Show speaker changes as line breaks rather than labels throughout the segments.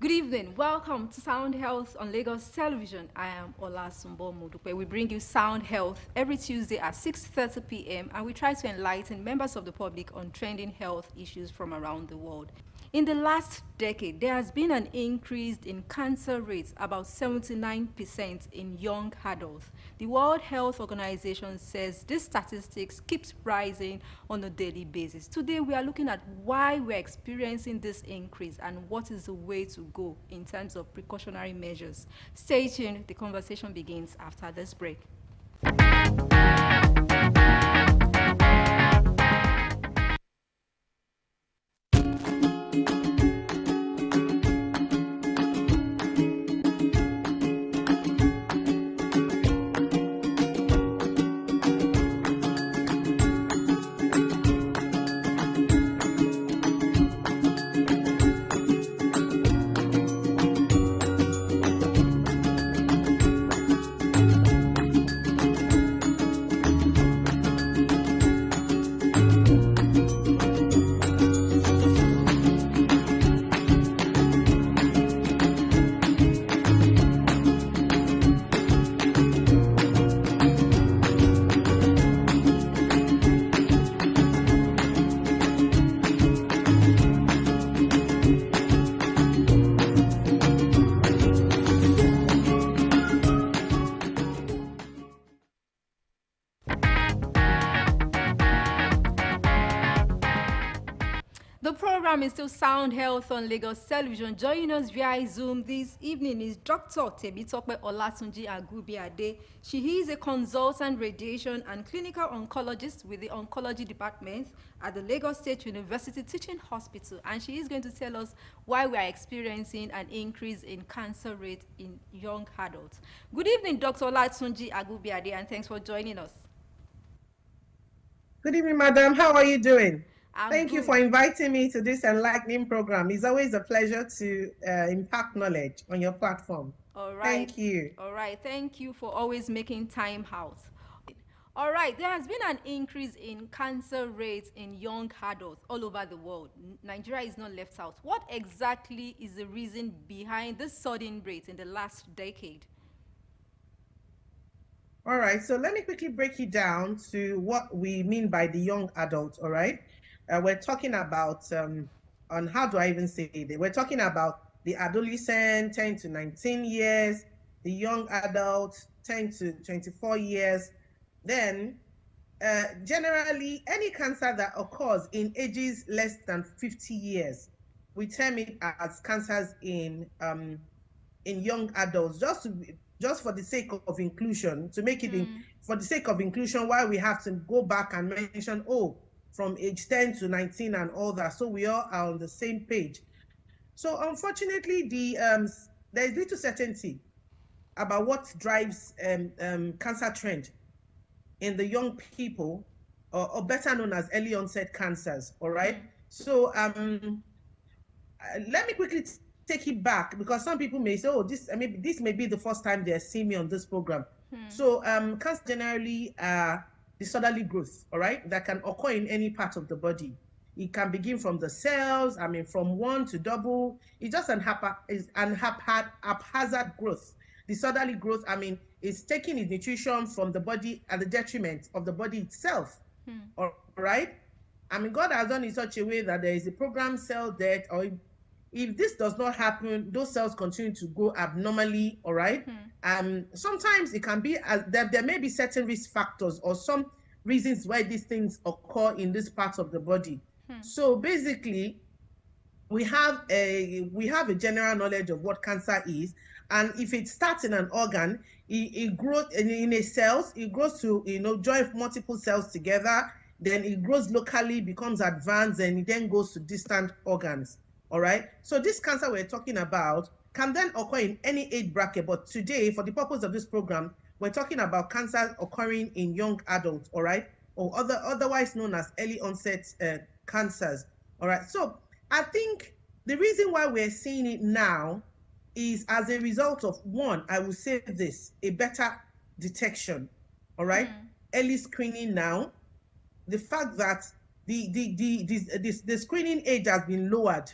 Good evening. Welcome to Sound Health on Lagos Television. I am Olatunji-Agunbiade. We bring you Sound Health every Tuesday at 6:30 p.m. and we try to enlighten members of the public on trending health issues from around the world. In the last decade, there has been an increase in cancer rates, about 79% in young adults. The World Health Organization says this statistics keeps rising on a daily basis. Today, we are looking at why we're experiencing this increase and what is the way to go in terms of precautionary measures. Stay tuned. The conversation begins after this break. The program is still Sound Health on Lagos Television. Joining us via Zoom this evening is Dr. Temitope Olatunji-Agunbiade. She is a consultant radiation and clinical oncologist with the Oncology Department at the Lagos State University Teaching Hospital, and she is going to tell us why we are experiencing an increase in cancer rate in young adults. Good evening, Dr. Olatunji-Agunbiade, and thanks for joining us.
Good evening, madam. How are you doing? Thank you
Good.
for inviting me to this enlightening program. It's always a pleasure to impart knowledge on your platform.
All right.
Thank you.
All right. Thank you for always making time out. All right. There has been an increase in cancer rates in young adults all over the world. Nigeria is not left out. What exactly is the reason behind this sudden rate in the last decade?
All right. So let me quickly break it down to what we mean by the young adult. All right. We're talking about, on how do I even say it? We're talking about the adolescent, 10 to 19 years, the young adult, 10 to 24 years. Then, generally, any cancer that occurs in ages less than 50 years, we term it as cancers in young adults, just for the sake of inclusion, to make it for the sake of inclusion, why we have to go back and mention, from age 10 to 19 and all that, so we all are on the same page. So unfortunately, there is little certainty about what drives cancer trend in the young people, or better known as early onset cancers. All right. So let me quickly take it back, because some people may say, this may be the first time they're seeing me on this program. So cancer generally disorderly growth, all right, that can occur in any part of the body. It can begin from the cells, from one to double. It's just an haphazard growth. Disorderly growth, is taking its nutrition from the body at the detriment of the body itself, all right? God has done it in such a way that there is a programmed cell death, or if this does not happen, those cells continue to grow abnormally, all right? Sometimes it can be, there may be certain risk factors or some reasons why these things occur in this part of the body. So basically, we have a general knowledge of what cancer is, and if it starts in an organ, it grows in a cells, it grows to join multiple cells together, then it grows locally, becomes advanced, and it then goes to distant organs. All right. So this cancer we're talking about can then occur in any age bracket. But today, for the purpose of this program, we're talking about cancer occurring in young adults. All right. Or otherwise known as early onset cancers. All right. So I think the reason why we're seeing it now is as a result of, one, I will say this, a better detection. All right. Early screening now. The fact that the screening age has been lowered.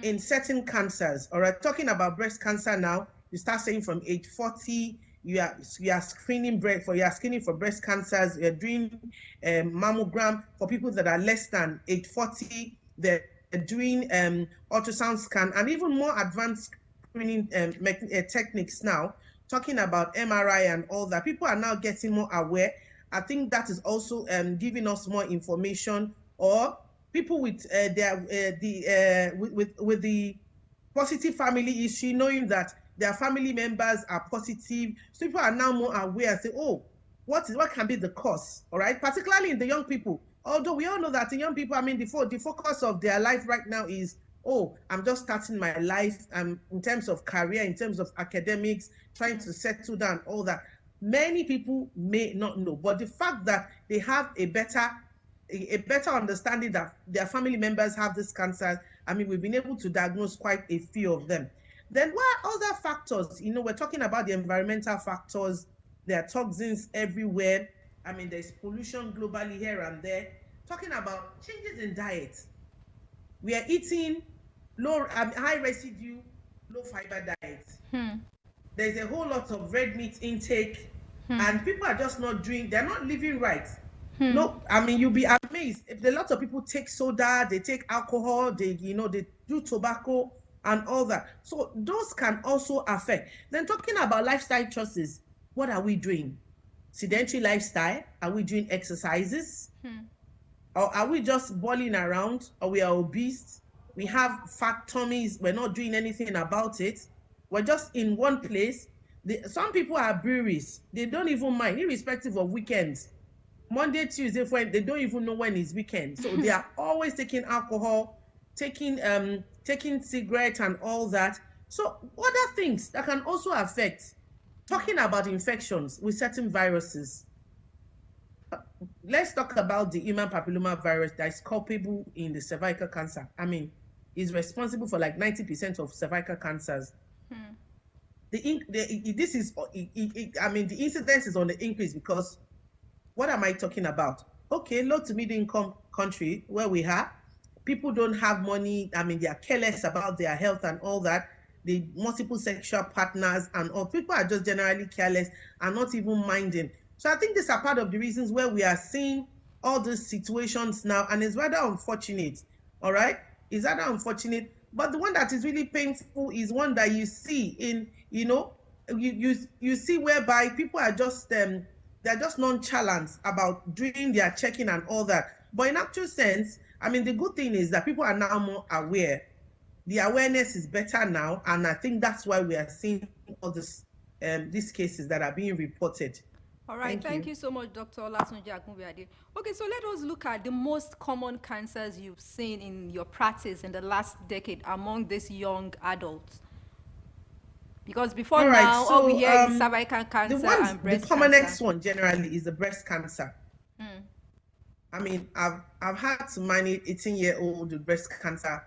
in certain cancers. All right, talking about breast cancer now, you start saying from age 40, you are screening for breast cancers. You're doing mammogram for people that are less than age 40. They're doing ultrasound scan and even more advanced screening techniques now. Talking about MRI and all that, people are now getting more aware. I think that is also giving us more information, or people with with the positive family history, knowing that their family members are positive. So people are now more aware, say, oh, what can be the cause? All right, particularly in the young people. Although we all know that in young people, I mean, the focus of their life right now is, oh, I'm just starting my life in terms of career, in terms of academics, trying to settle down, all that. Many people may not know, but the fact that they have a better understanding that their family members have this cancer, I mean, we've been able to diagnose quite a few of them. Then what are other factors? You know, we're talking about the environmental factors. There are toxins everywhere. I mean, there's pollution globally here and there. Talking about changes in diet. We are eating high residue, low fiber diet. There's a whole lot of red meat intake, and people are just they're not living right. No, I mean, you'll be amazed if a lot of people take soda, they take alcohol, they do tobacco and all that. So those can also affect. Then talking about lifestyle choices, what are we doing? Sedentary lifestyle? Are we doing exercises? Or are we just balling around? Or we are obese? We have fat tummies, we're not doing anything about it. We're just in one place. Some people are breweries. They don't even mind, irrespective of weekends. Monday, Tuesday, Friday, they don't even know when is weekend. So they are always taking alcohol, taking cigarettes and all that. So other things that can also affect. Talking about infections with certain viruses. Let's talk about the human papilloma virus that is culpable in the cervical cancer. I mean, is responsible for like 90% of cervical cancers. The incidence is on the increase because what am I talking about? Okay, low to middle income country where we have people don't have money. I mean, they are careless about their health and all that. The multiple sexual partners and all, people are just generally careless and not even minding. So I think these are part of the reasons where we are seeing all these situations now, and it's rather unfortunate. All right, it's rather unfortunate. But the one that is really painful is one that you see in, you see whereby people are just they're just nonchalant about doing their checking and all that. But in actual sense, I mean, the good thing is that people are now more aware. The awareness is better now, and I think that's why we are seeing all these cases that are being reported.
All right, thank you so much, Dr. Olatunji-Agunbiade. Okay, so let us look at the most common cancers you've seen in your practice in the last decade among these young adults. Because before all we hear is cervical cancer and breast cancer.
The commonest one generally is the breast cancer. I mean, I've had to manage 18-year-old with breast cancer.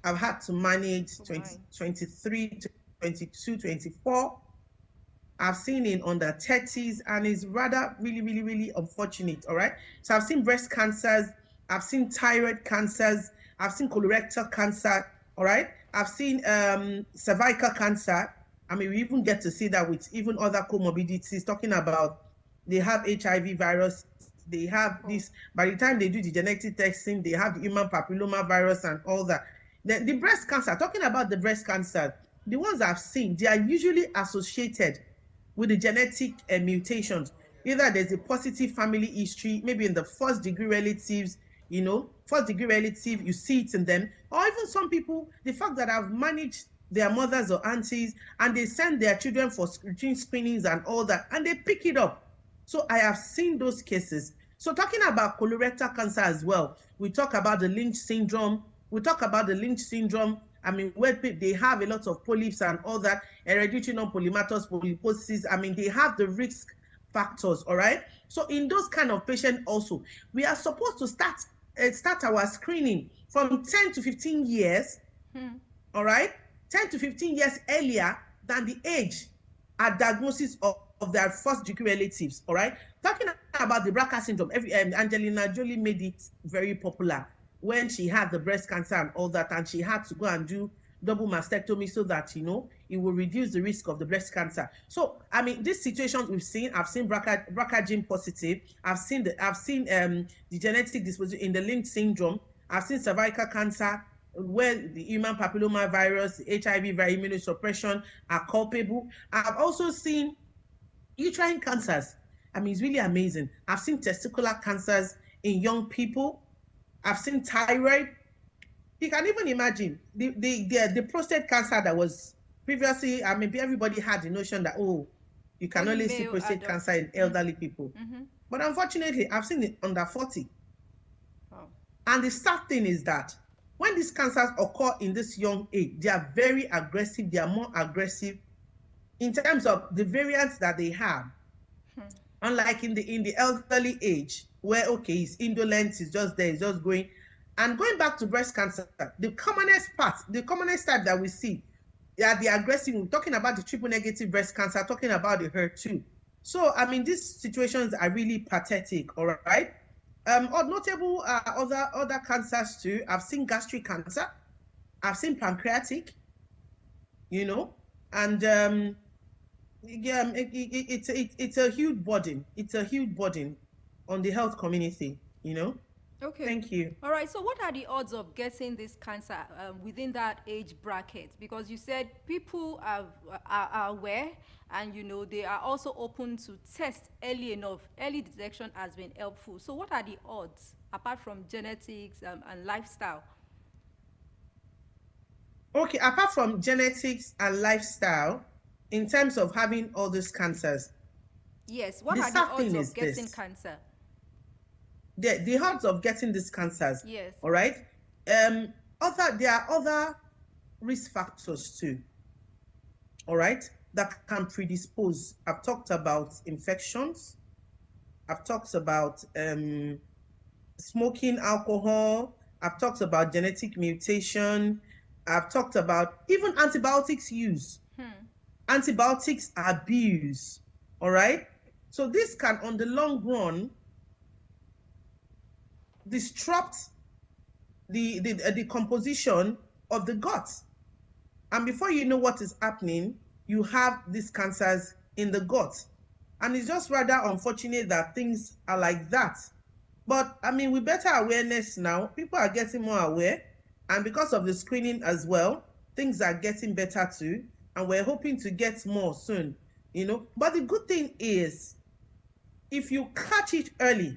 I've had to manage 23, 22, 24. I've seen in under 30s, and it's rather really, really, really unfortunate. All right. So I've seen breast cancers. I've seen thyroid cancers. I've seen colorectal cancer. All right. I've seen cervical cancer. I mean, we even get to see that with even other comorbidities, talking about they have HIV virus. They have this, by the time they do the genetic testing, they have the human papilloma virus and all that. The breast cancer, talking about the breast cancer, the ones I've seen, they are usually associated with the genetic mutations. Either there's a positive family history, maybe in the first degree relatives, first degree relative, you see it in them. Or even some people, the fact that I've managed their mothers or aunties and they send their children for routine screenings and all that, and they pick it up. So I have seen those cases. So talking about colorectal cancer as well, we talk about the Lynch syndrome. I mean, where they have a lot of polyps and all that, hereditary non-polymatous polyposis. I mean, they have the risk factors, all right? So in those kind of patients also, we are supposed to start our screening from 10 to 15 years, all right? 10 to 15 years earlier than the age at diagnosis of their first degree relatives, all right? Talking about the BRCA syndrome, Angelina Jolie made it very popular. when she had the breast cancer and all that, and she had to go and do double mastectomy so that, you know, it will reduce the risk of the breast cancer. So, I mean, this situation we've seen, I've seen BRCA gene positive, I've seen the genetic disposition in the Lynch syndrome, I've seen cervical cancer, where the human papilloma virus, HIV, immunosuppression are culpable. I've also seen uterine cancers. I mean, it's really amazing. I've seen testicular cancers in young people. I've seen thyroid. You can even imagine the prostate cancer that was previously, I mean, everybody had the notion that, oh, you can only see prostate cancer in elderly people. But unfortunately, I've seen it under 40. Wow. And the sad thing is that when these cancers occur in this young age, they are very aggressive. They are more aggressive in terms of the variants that they have. Unlike in the elderly age, where, okay, it's indolent, it's just there, it's just going. And going back to breast cancer, the commonest type that we see are the aggressive. We're talking about the triple negative breast cancer, talking about the HER2. So, I mean, these situations are really pathetic, all right? Notable other cancers too. I've seen gastric cancer, I've seen pancreatic, you know, and yeah, it's a huge burden. It's a huge burden on the health community, you know.
Okay.
Thank you.
All right. So what are the odds of getting this cancer within that age bracket? Because you said people are aware, and, you know, they are also open to test early enough. Early detection has been helpful. So what are the odds, apart from genetics and lifestyle?
Okay, apart from genetics and lifestyle, in terms of having all these cancers.
Yes, what are the odds of getting cancer?
The odds of getting these cancers.
Yes.
All right. There are other risk factors too. All right, that can predispose. I've talked about infections. I've talked about smoking, alcohol. I've talked about genetic mutation. I've talked about even antibiotics use. Antibiotics abuse. All right. So this can, on the long run, disrupt the composition of the gut. And before you know what is happening, you have these cancers in the gut. And it's just rather unfortunate that things are like that. But I mean, with better awareness now, people are getting more aware. And because of the screening as well, things are getting better too. And we're hoping to get more soon, you know. But the good thing is, if you catch it early,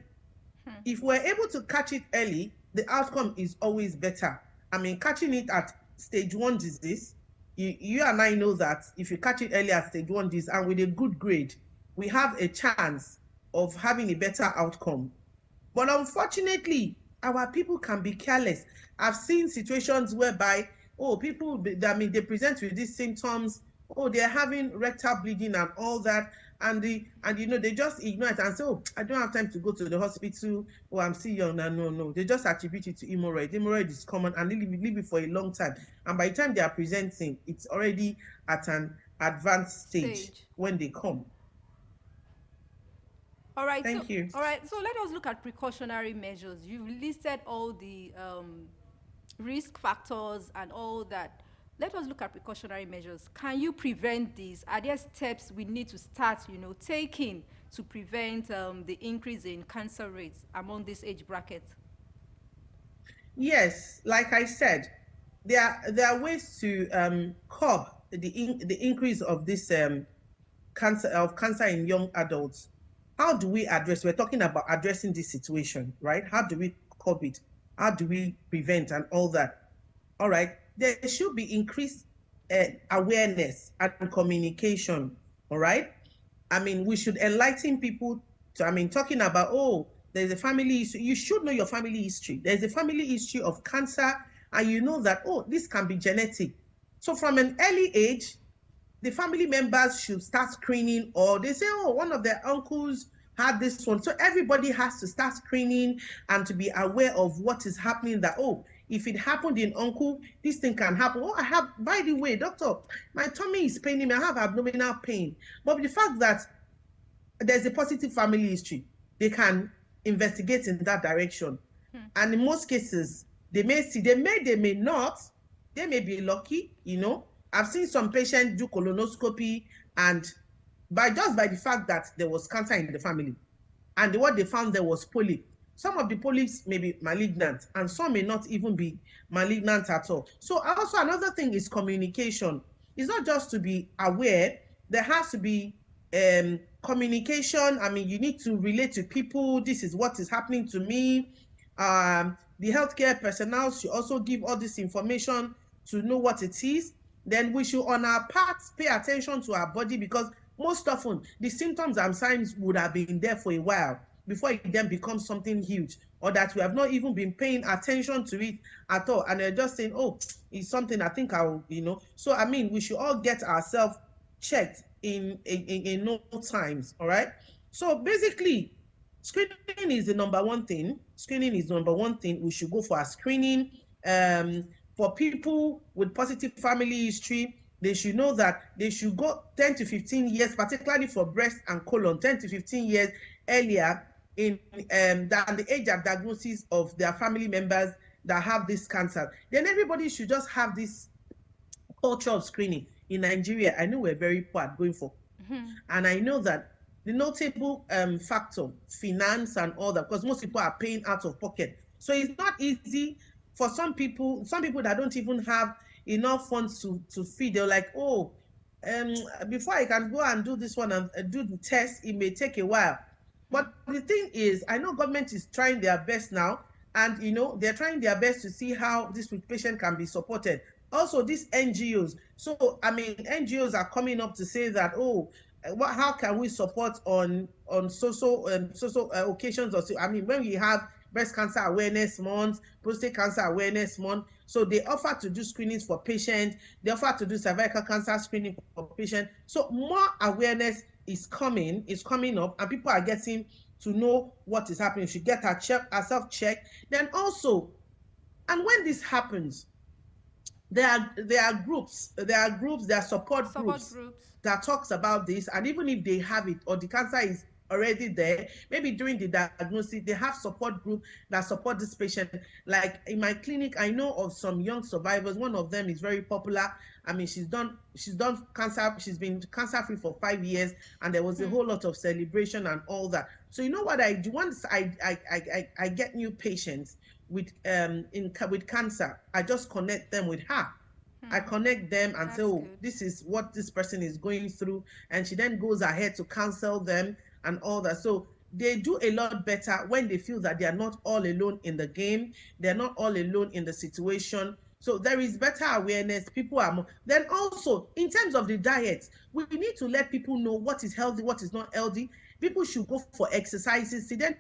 if we're able to catch it early, the outcome is always better. I mean, catching it at stage 1 disease, you and I know that if you catch it early at stage 1 disease and with a good grade, we have a chance of having a better outcome. But unfortunately, our people can be careless. I've seen situations whereby, oh, people, I mean, they present with these symptoms, oh, they're having rectal bleeding and all that, and you know, they just ignore it and say, oh, I don't have time to go to the hospital, oh, I'm still young. No. They just attribute it to hemorrhoid. Hemorrhoid is common, and leave it for a long time. And by the time they are presenting, it's already at an advanced stage when they come.
All right.
Thank you.
All right. So let us look at precautionary measures. You've listed all the risk factors and all that. Let us look at precautionary measures. Can you prevent these? Are there steps we need to start, you know, taking to prevent the increase in cancer rates among this age bracket?
Yes, like I said, there are ways to curb the increase of this cancer in young adults. How do we address? We're talking about addressing this situation, right? How do we curb it? How do we prevent and all that? All right. There should be increased awareness and communication, all right? I mean, we should enlighten people to, I mean, talking about, oh, there's a family history. You should know your family history. There's a family history of cancer, and you know that, oh, this can be genetic. So from an early age, the family members should start screening, or they say, oh, one of their uncles had this one. So everybody has to start screening and to be aware of what is happening, that, oh, if it happened in uncle, this thing can happen. Oh, I have, by the way, doctor, my tummy is paining me. I have abdominal pain. But the fact that there's a positive family history, they can investigate in that direction. And in most cases, They may see, they may not. They may be lucky, you know. I've seen some patients do colonoscopy, and just by the fact that there was cancer in the family, and what they found there was polyp. Some of the polyps may be malignant, and some may not even be malignant at all. So also another thing is communication. It's not just to be aware, there has to be communication. I mean, you need to relate to people. This is what is happening to me. The healthcare personnel should also give all this information to know what it is. Then we should, on our part, pay attention to our body, because most often the symptoms and signs would have been there for a while before it then becomes something huge, or that we have not even been paying attention to it at all, and they're just saying, oh, it's something, I think I'll, you know. So I mean, we should all get ourselves checked in no times. All right. So basically, screening is the number one thing. Screening is the number one thing. We should go for a screening. For people with positive family history, they should know that they should go 10 to 15 years, particularly for breast and colon, 10 to 15 years earlier in than the age of diagnosis of their family members that have this cancer. Then everybody should just have this culture of screening. In Nigeria, I know we're very poor at going for, and I know that the notable factor, finance and all that, because most people are paying out of pocket. So it's not easy for some people that don't even have enough funds to feed. They're like, oh, before I can go and do this one and do the test, it may take a while. But the thing is, I know government is trying their best now, and you know, they're trying their best to see how this patient can be supported. Also, these NGOs. So I mean, NGOs are coming up to say that, oh, how can we support on social occasions, or so? I mean, when we have Breast Cancer Awareness Month, Prostate Cancer Awareness Month, so they offer to do screenings for patients. They offer to do cervical cancer screening for patients. So more awareness is coming up, and people are getting to know what is happening. We should get ourselves checked. Then also, and when this happens, there are groups, there are support groups that talks about this, and even if they have it or the cancer is already there, maybe during the diagnosis, they have support group that support this patient. Like in my clinic, I know of some young survivors. One of them is very popular. I mean, she's done cancer, she's been cancer free for 5 years, and there was a whole lot of celebration and all that. So you know what I do? Once I get new patients with cancer, I just connect them with her. I connect them and say, oh, this is what this person is going through, and she then goes ahead to counsel them and all that. So they do a lot better when they feel that they are not all alone in the game, they're not all alone in the situation. So there is better awareness. People are more. Then also, in terms of the diet, we need to let people know what is healthy, what is not healthy. People should go for exercises. See, then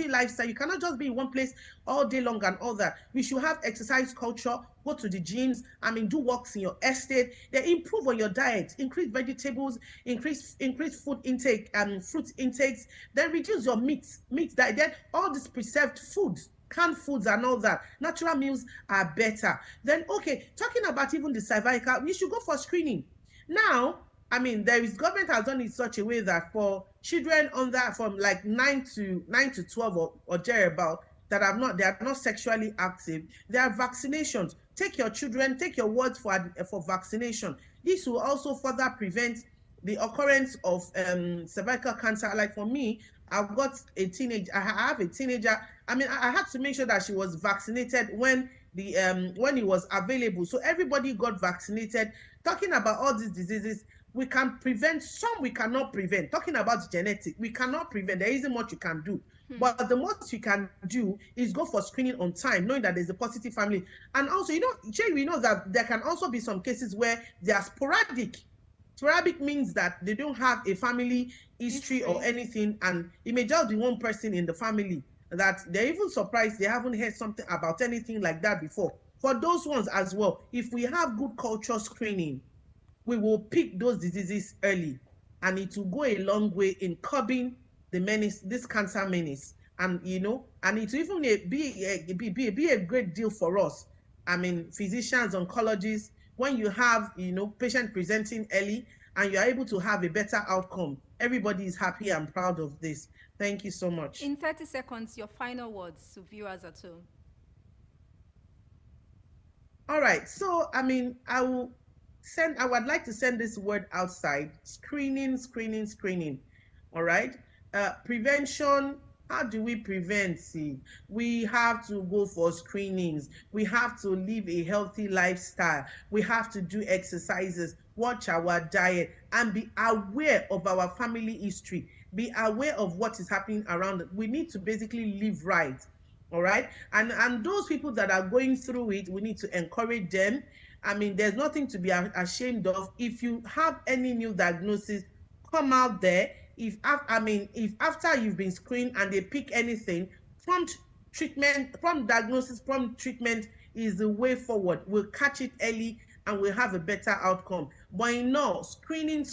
lifestyle, you cannot just be in one place all day long and all that. We should have exercise culture, go to the gyms, I mean, do walks in your estate, then improve on your diet, increase vegetables, increase food intake and fruit intakes, then reduce your meat diet, then all these preserved foods, canned foods and all that. Natural meals are better. Then okay, talking about even the cervical, we should go for screening. Now, I mean, government has done it in such a way that for children from like 9 to 12 or thereabout they are not sexually active, there are vaccinations. Take your children, take your words for vaccination. This will also further prevent the occurrence of cervical cancer. Like for me, I've got a teenager. I have a teenager. I mean, I had to make sure that she was vaccinated when it was available. So everybody got vaccinated. Talking about all these diseases, we can prevent some, we cannot prevent. Talking about genetic, we cannot prevent. There isn't much you can do. But the most you can do is go for screening on time, knowing that there's a positive family. And also, you know, Jay, we know that there can also be some cases where they are sporadic. Sporadic means that they don't have a family history or anything, and it may just be one person in the family that they're even surprised they haven't heard something about anything like that before. For those ones as well, if we have good culture screening, we will pick those diseases early, and it will go a long way in curbing the menace, this cancer menace. And you know, and it will even be a great deal for us. I mean, physicians, oncologists, when you have, you know, patient presenting early and you're able to have a better outcome, everybody is happy and proud of this. Thank you so much.
In 30 seconds, your final words to viewers at home.
All right. So, I mean, I would like to send this word outside. Screening, screening, screening. All right. Prevention. How do we prevent? See, we have to go for screenings. We have to live a healthy lifestyle. We have to do exercises, watch our diet, and be aware of our family history. Be aware of what is happening around us. We need to basically live right. All right. And those people that are going through it, we need to encourage them. I mean, there's nothing to be ashamed of. If you have any new diagnosis, come out there. If after you've been screened and they pick anything, prompt treatment, prompt diagnosis, prompt treatment is the way forward. We'll catch it early and we'll have a better outcome. But in all, screening,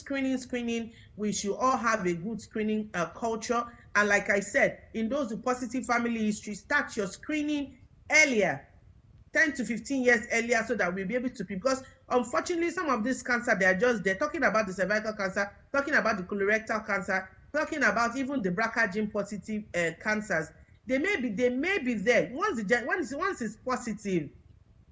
we should all have a good screening culture. And like I said, in those with positive family history, start your screening earlier, 10 to 15 years earlier, so that we'll be able to, because unfortunately some of this cancer, they're talking about the cervical cancer, talking about the colorectal cancer, talking about even the BRCA gene positive cancers. They may be there. Once it's positive,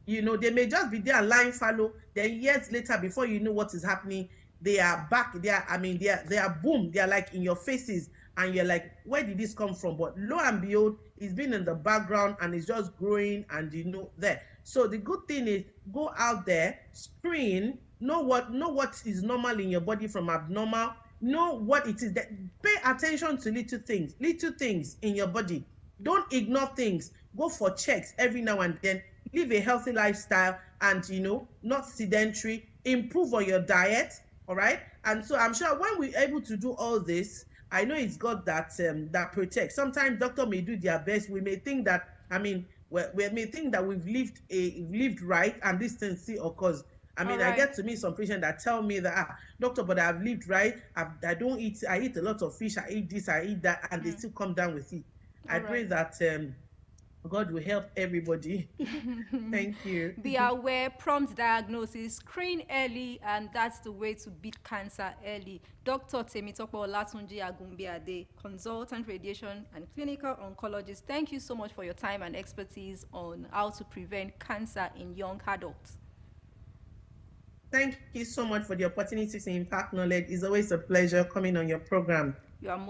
you know, they may just be there lying fallow. Then years later, before you know what is happening, they are back. They are boom. They are like in your faces, and you're like, where did this come from? But lo and behold, it's been in the background and it's just growing, and you know there. So the good thing is, go out there, screen, know what is normal in your body from abnormal, know what it is. That pay attention to little things in your body. Don't ignore things. Go for checks every now and then. Live a healthy lifestyle, and you know, not sedentary. Improve on your diet. All right. And so I'm sure when we're able to do all this, I know it's God that that protects. Sometimes doctor may do their best. We may think that, we may think that we've lived right, and this thing still occurs. I mean, right. I get to meet some patients that tell me that, doctor, but I've lived right. I don't eat. I eat a lot of fish. I eat this. I eat that, and they still come down with it. I pray that God will help everybody. Thank you.
Be aware, prompt diagnosis, screen early, and that's the way to beat cancer early. Dr. Temitope Olatunji-Agunbiade, consultant radiation and clinical oncologist, thank you so much for your time and expertise on how to prevent cancer in young adults.
Thank you so much for the opportunity to impart knowledge. It's always a pleasure coming on your program.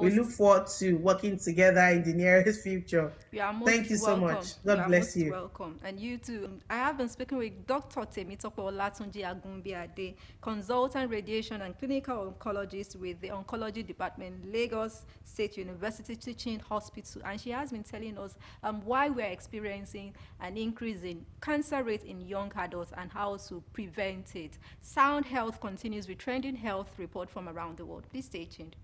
We look forward to working together in the nearest future. Thank you so much. God bless you.
Welcome. And you too. I have been speaking with Dr. Temitope Olatunji-Agunbiade, consultant radiation and clinical oncologist with the Oncology Department, Lagos State University Teaching Hospital. And she has been telling us why we're experiencing an increase in cancer rate in young adults and how to prevent it. Sound Health continues with trending health report from around the world. Please stay tuned.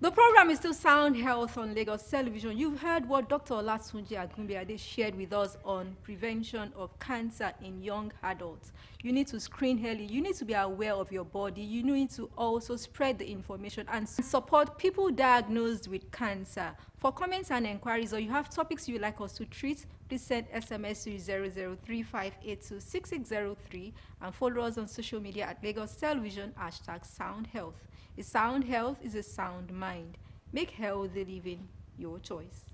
The program is still Sound Health on Lagos Television. You've heard what Dr. Olatunji-Agunbiade shared with us on prevention of cancer in young adults. You need to screen early. You need to be aware of your body. You need to also spread the information and support people diagnosed with cancer. For comments and inquiries, or you have topics you would like us to treat, please send SMS to 0035826603 and follow us on social media at Lagos Television, #SoundHealth. A sound health is a sound mind. Make healthy living your choice.